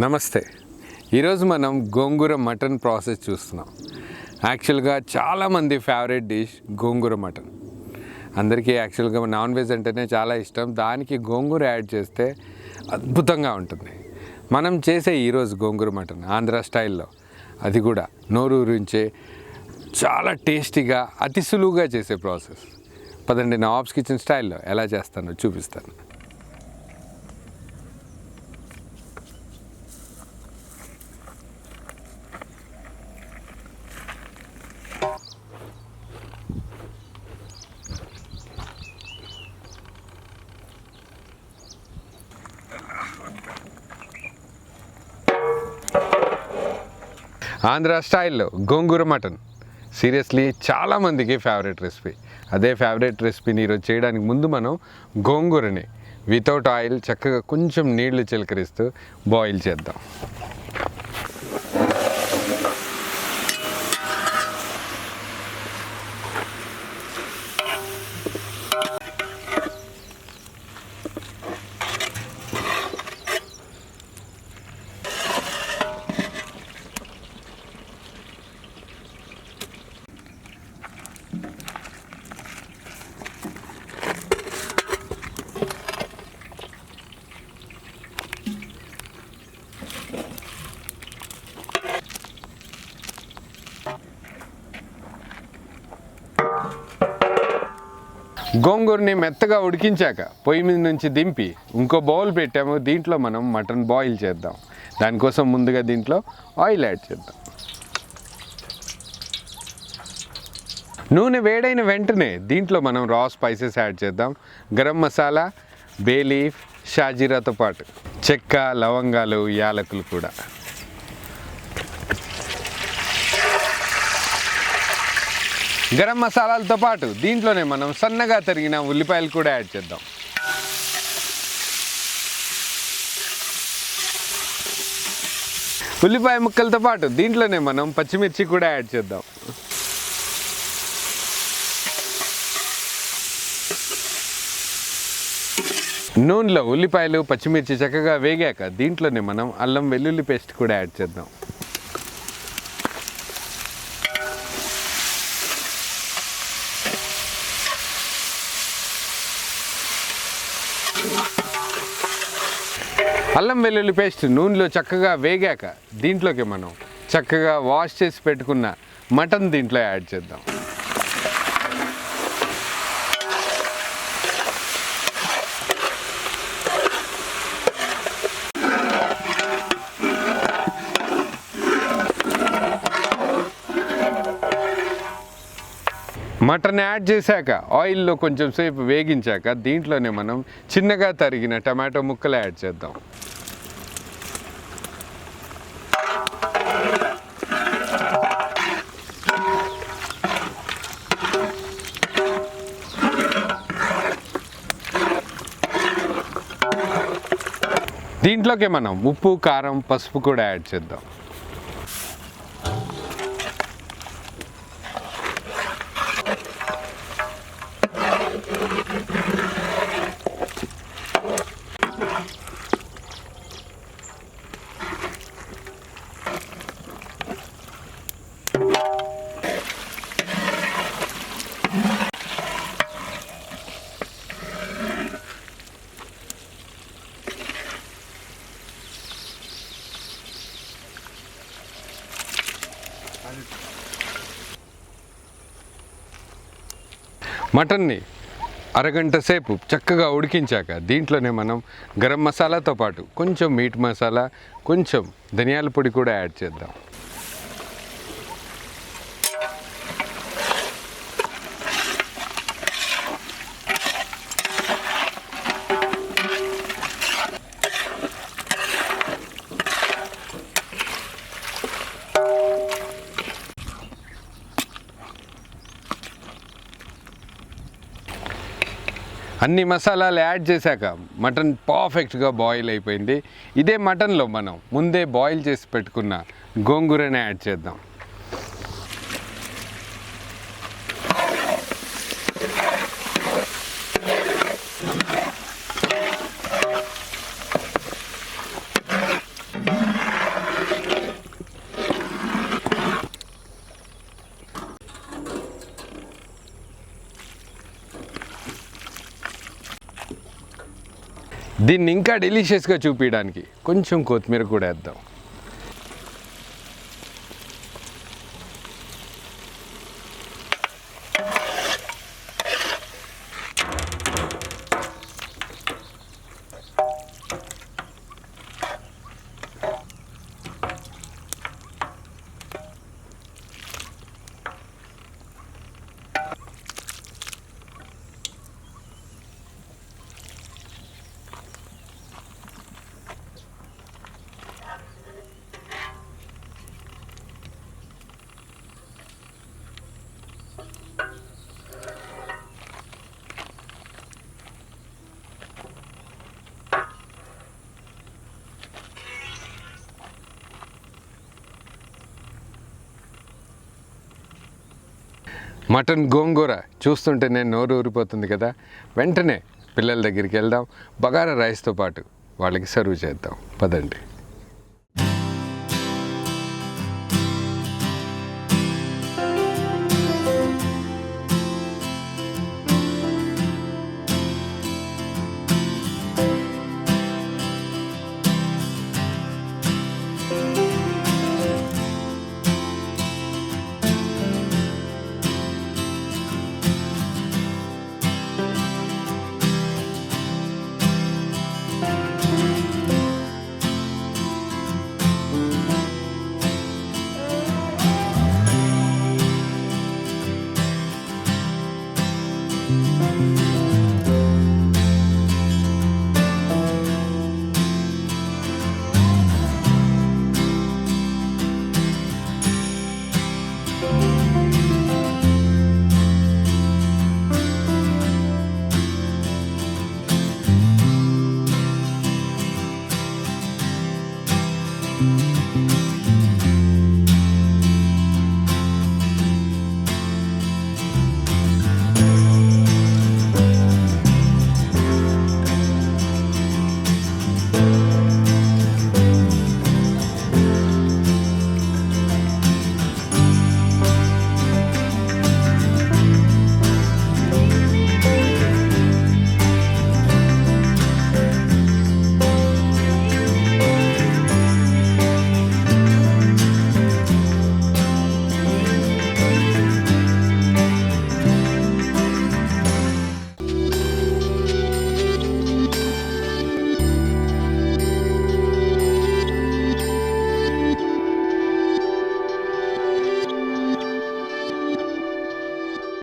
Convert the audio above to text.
నమస్తే. ఈరోజు మనం గోంగూర మటన్ ప్రాసెస్ చూస్తున్నాం. యాక్చువల్గా చాలామంది ఫేవరెట్ డిష్ గోంగూర మటన్. అందరికీ యాక్చువల్గా నాన్ వెజ్ అంటేనే చాలా ఇష్టం. దానికి గోంగూర యాడ్ చేస్తే అద్భుతంగా ఉంటుంది. మనం చేసే ఈరోజు గోంగూర మటన్ ఆంధ్ర స్టైల్లో, అది కూడా నోరూరించే చాలా టేస్టీగా అతి సులువుగా చేసే ప్రాసెస్. పదండి, నవాబ్స్ కిచెన్ స్టైల్లో ఎలా చేస్తానో చూపిస్తాను. ఆంధ్ర స్టైల్లో గోంగూర మటన్ సీరియస్లీ చాలామందికి ఫేవరెట్ రెసిపీ. అదే ఫేవరెట్ రెసిపీని ఈరోజు చేయడానికి ముందు మనం గోంగూరని వితౌట్ ఆయిల్ చక్కగా కొంచెం నీళ్లు చిలకరిస్తూ బాయిల్ చేద్దాం. గోంగూరని మెత్తగా ఉడికించాక పొయ్యి మీద నుంచి దింపి ఇంకో బౌల్ పెట్టాము. దీంట్లో మనం మటన్ బాయిల్ చేద్దాం. దానికోసం ముందుగా దీంట్లో ఆయిల్ యాడ్ చేద్దాం. నూనె వేడైన వెంటనే దీంట్లో మనం రా స్పైసెస్ యాడ్ చేద్దాం. గరం మసాలా, బే లీఫ్, షాజీరాతో పాటు చెక్క, లవంగాలు, యాలకులు కూడా. గరం మసాలాలతో పాటు దీంట్లోనే మనం సన్నగా తరిగిన ఉల్లిపాయలు కూడా యాడ్ చేద్దాం. ఉల్లిపాయ ముక్కలతో పాటు దీంట్లోనే మనం పచ్చిమిర్చి కూడా యాడ్ చేద్దాం. నూనెలో ఉల్లిపాయలు, పచ్చిమిర్చి చక్కగా వేగాక దీంట్లోనే మనం అల్లం వెల్లుల్లి పేస్ట్ కూడా యాడ్ చేద్దాం. అల్లం వెల్లుల్లి పేస్ట్ నూనెలో చక్కగా వేగాక దీంట్లోకి మనం చక్కగా వాష్ చేసి పెట్టుకున్న మటన్ దీంట్లో యాడ్ చేద్దాం. మటన్ యాడ్ చేశాక ఆయిల్లో కొంచెం సేపు వేగించాక దీంట్లోనే మనం చిన్నగా తరిగిన టమాటో ముక్కలు యాడ్ చేద్దాం. దీంట్లోకి మనం ఉప్పు, కారం, పసుపు కూడా యాడ్ చేద్దాం. మటన్ని అరగంట సేపు చక్కగా ఉడికించాక దీంట్లోనే మనం గరం మసాలాతో పాటు కొంచెం మీట్ మసాలా, కొంచెం ధనియాల పొడి కూడా యాడ్ చేద్దాం. అన్ని మసాలాలు యాడ్ చేశాక మటన్ పర్ఫెక్ట్గా బాయిల్ అయిపోయింది. ఇదే మటన్లో మనం ముందే బాయిల్ చేసి పెట్టుకున్న గోంగూరని యాడ్ చేద్దాం. దీన్ని ఇంకా డెలిషియస్గా చూపించడానికి కొంచెం కొత్తిమీర కూడా వేద్దాం. మటన్ గోంగూర చూస్తుంటే నేను నోరు ఊరిపోతుంది కదా. వెంటనే పిల్లల దగ్గరికి వెళ్దాం, బగారా రైస్తో పాటు వాళ్ళకి సర్వ్ చేద్దాం. పదండి.